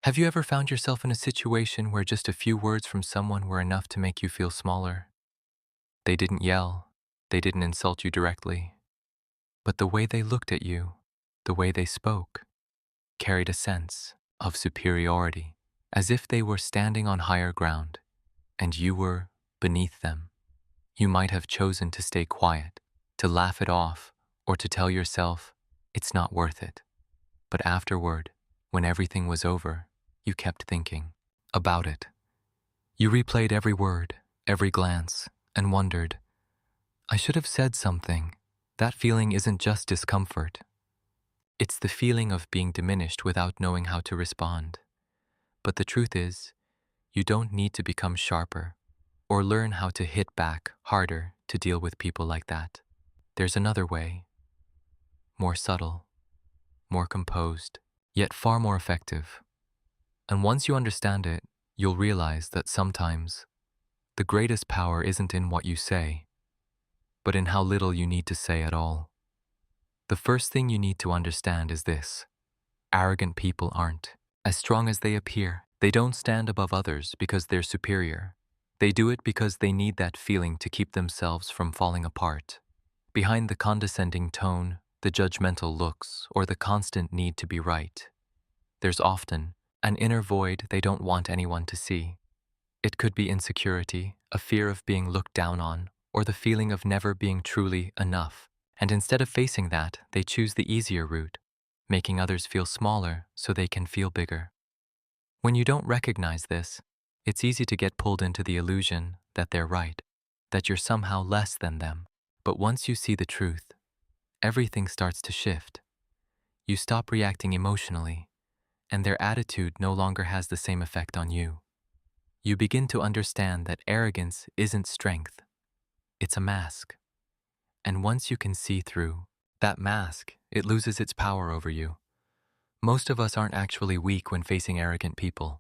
Have you ever found yourself in a situation where just a few words from someone were enough to make you feel smaller? They didn't yell, they didn't insult you directly, but the way they looked at you, the way they spoke, carried a sense of superiority, as if they were standing on higher ground and you were beneath them. You might have chosen to stay quiet, to laugh it off, or to tell yourself, it's not worth it. But afterward, when everything was over, you kept thinking about it. You replayed every word, every glance, and wondered, I should have said something. That feeling isn't just discomfort. It's the feeling of being diminished without knowing how to respond. But the truth is, you don't need to become sharper or learn how to hit back harder to deal with people like that. There's another way, more subtle, more composed, yet far more effective. And once you understand it, you'll realize that sometimes the greatest power isn't in what you say, but in how little you need to say at all. The first thing you need to understand is this: arrogant people aren't as strong as they appear. They don't stand above others because they're superior. They do it because they need that feeling to keep themselves from falling apart. Behind the condescending tone, the judgmental looks, or the constant need to be right, there's often an inner void they don't want anyone to see. It could be insecurity, a fear of being looked down on, or the feeling of never being truly enough. And instead of facing that, they choose the easier route, making others feel smaller so they can feel bigger. When you don't recognize this, it's easy to get pulled into the illusion that they're right, that you're somehow less than them. But once you see the truth, everything starts to shift. You stop reacting emotionally, and their attitude no longer has the same effect on you. You begin to understand that arrogance isn't strength, it's a mask. And once you can see through that mask, it loses its power over you. Most of us aren't actually weak when facing arrogant people.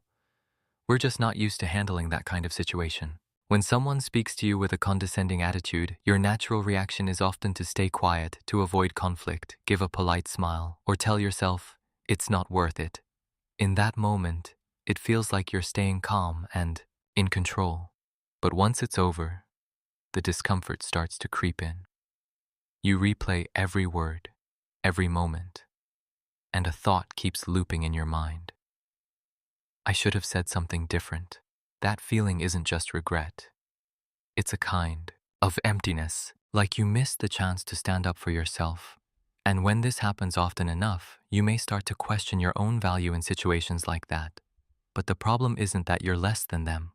We're just not used to handling that kind of situation. When someone speaks to you with a condescending attitude, your natural reaction is often to stay quiet, to avoid conflict, give a polite smile, or tell yourself, it's not worth it. In that moment, it feels like you're staying calm and in control. But once it's over, the discomfort starts to creep in. You replay every word, every moment, and a thought keeps looping in your mind. I should have said something different. That feeling isn't just regret. It's a kind of emptiness, like you missed the chance to stand up for yourself. And when this happens often enough, you may start to question your own value in situations like that. But the problem isn't that you're less than them.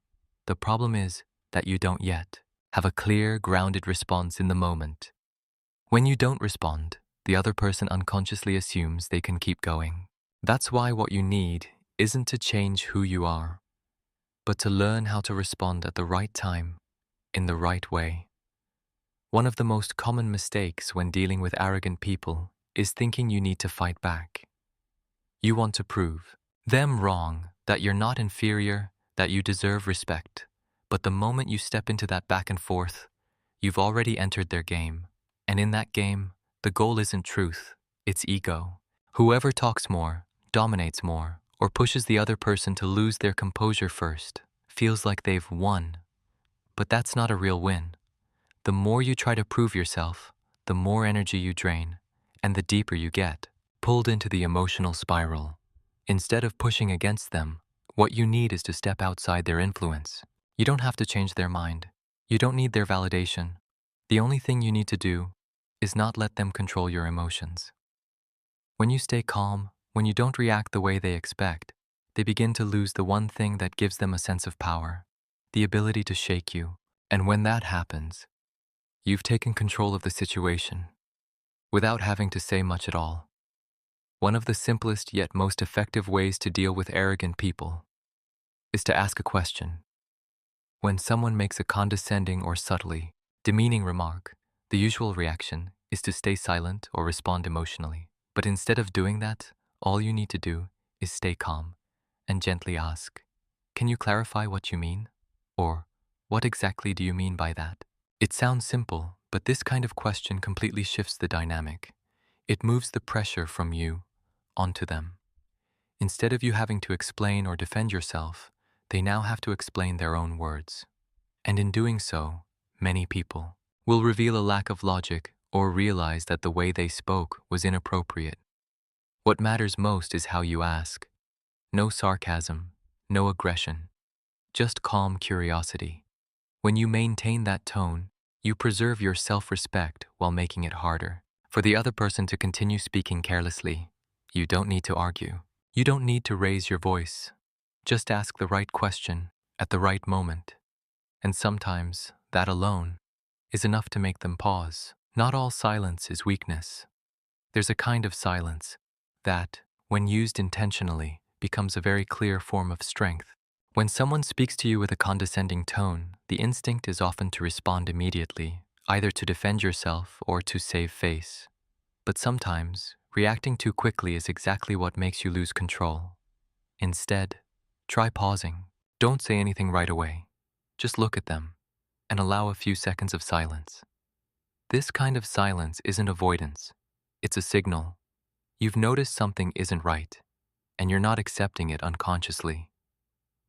The problem is that you don't yet have a clear, grounded response in the moment. When you don't respond, the other person unconsciously assumes they can keep going. That's why what you need isn't to change who you are, but to learn how to respond at the right time, in the right way. One of the most common mistakes when dealing with arrogant people is thinking you need to fight back. You want to prove them wrong, that you're not inferior, that you deserve respect. But the moment you step into that back and forth, you've already entered their game. And in that game, the goal isn't truth, it's ego. Whoever talks more, dominates more, or pushes the other person to lose their composure first feels like they've won. But that's not a real win. The more you try to prove yourself, the more energy you drain, and the deeper you get, pulled into the emotional spiral. Instead of pushing against them, what you need is to step outside their influence. You don't have to change their mind. You don't need their validation. The only thing you need to do is not let them control your emotions. When you stay calm, when you don't react the way they expect, they begin to lose the one thing that gives them a sense of power, the ability to shake you. And when that happens, you've taken control of the situation without having to say much at all. One of the simplest yet most effective ways to deal with arrogant people is to ask a question. When someone makes a condescending or subtly demeaning remark, the usual reaction is to stay silent or respond emotionally. But instead of doing that, all you need to do is stay calm and gently ask, can you clarify what you mean? Or, what exactly do you mean by that? It sounds simple, but this kind of question completely shifts the dynamic. It moves the pressure from you onto them. Instead of you having to explain or defend yourself, they now have to explain their own words. And in doing so, many people will reveal a lack of logic or realize that the way they spoke was inappropriate. What matters most is how you ask. No sarcasm, no aggression, just calm curiosity. When you maintain that tone, you preserve your self-respect while making it harder for the other person to continue speaking carelessly. You don't need to argue. You don't need to raise your voice. Just ask the right question at the right moment. And sometimes, that alone is enough to make them pause. Not all silence is weakness. There's a kind of silence that, when used intentionally, becomes a very clear form of strength. When someone speaks to you with a condescending tone, the instinct is often to respond immediately, either to defend yourself or to save face. But sometimes, reacting too quickly is exactly what makes you lose control. Instead, try pausing. Don't say anything right away. Just look at them and allow a few seconds of silence. This kind of silence isn't avoidance. It's a signal. You've noticed something isn't right, and you're not accepting it unconsciously.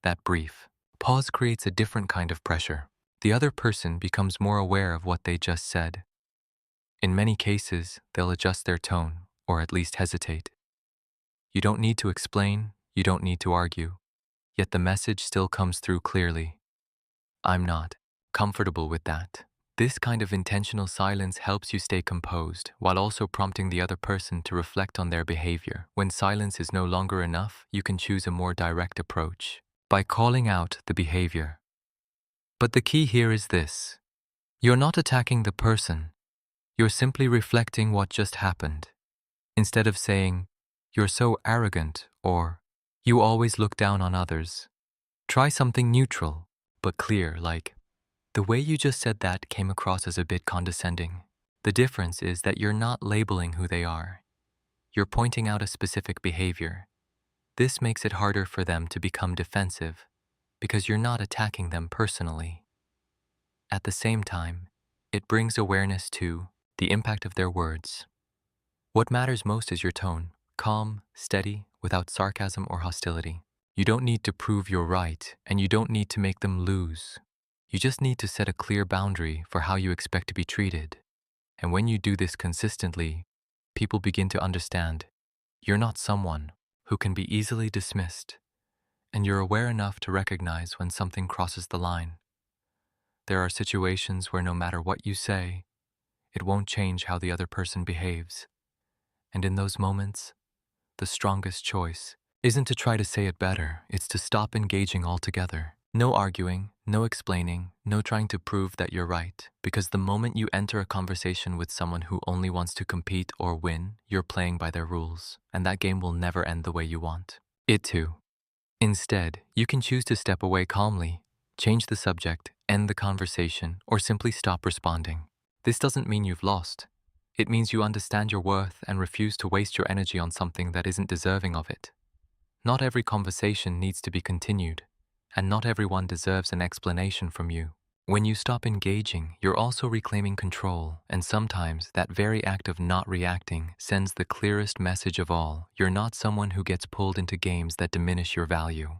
That brief pause creates a different kind of pressure. The other person becomes more aware of what they just said. In many cases, they'll adjust their tone, or at least hesitate. You don't need to explain, you don't need to argue, yet the message still comes through clearly. I'm not comfortable with that. This kind of intentional silence helps you stay composed while also prompting the other person to reflect on their behavior. When silence is no longer enough, you can choose a more direct approach by calling out the behavior. But the key here is this. You're not attacking the person. You're simply reflecting what just happened. Instead of saying, "You're so arrogant," or "You always look down on others," try something neutral but clear, like, "The way you just said that came across as a bit condescending." The difference is that you're not labeling who they are. You're pointing out a specific behavior. This makes it harder for them to become defensive because you're not attacking them personally. At the same time, it brings awareness to the impact of their words. What matters most is your tone, calm, steady, without sarcasm or hostility. You don't need to prove you're right, and you don't need to make them lose. You just need to set a clear boundary for how you expect to be treated. And when you do this consistently, people begin to understand you're not someone who can be easily dismissed, and you're aware enough to recognize when something crosses the line. There are situations where no matter what you say, it won't change how the other person behaves. And in those moments, the strongest choice isn't to try to say it better, it's to stop engaging altogether. No arguing, no explaining, no trying to prove that you're right, because the moment you enter a conversation with someone who only wants to compete or win, you're playing by their rules, and that game will never end the way you want it to. Instead, you can choose to step away calmly, change the subject, end the conversation, or simply stop responding. This doesn't mean you've lost. It means you understand your worth and refuse to waste your energy on something that isn't deserving of it. Not every conversation needs to be continued, and not everyone deserves an explanation from you. When you stop engaging, you're also reclaiming control, and sometimes that very act of not reacting sends the clearest message of all. You're not someone who gets pulled into games that diminish your value.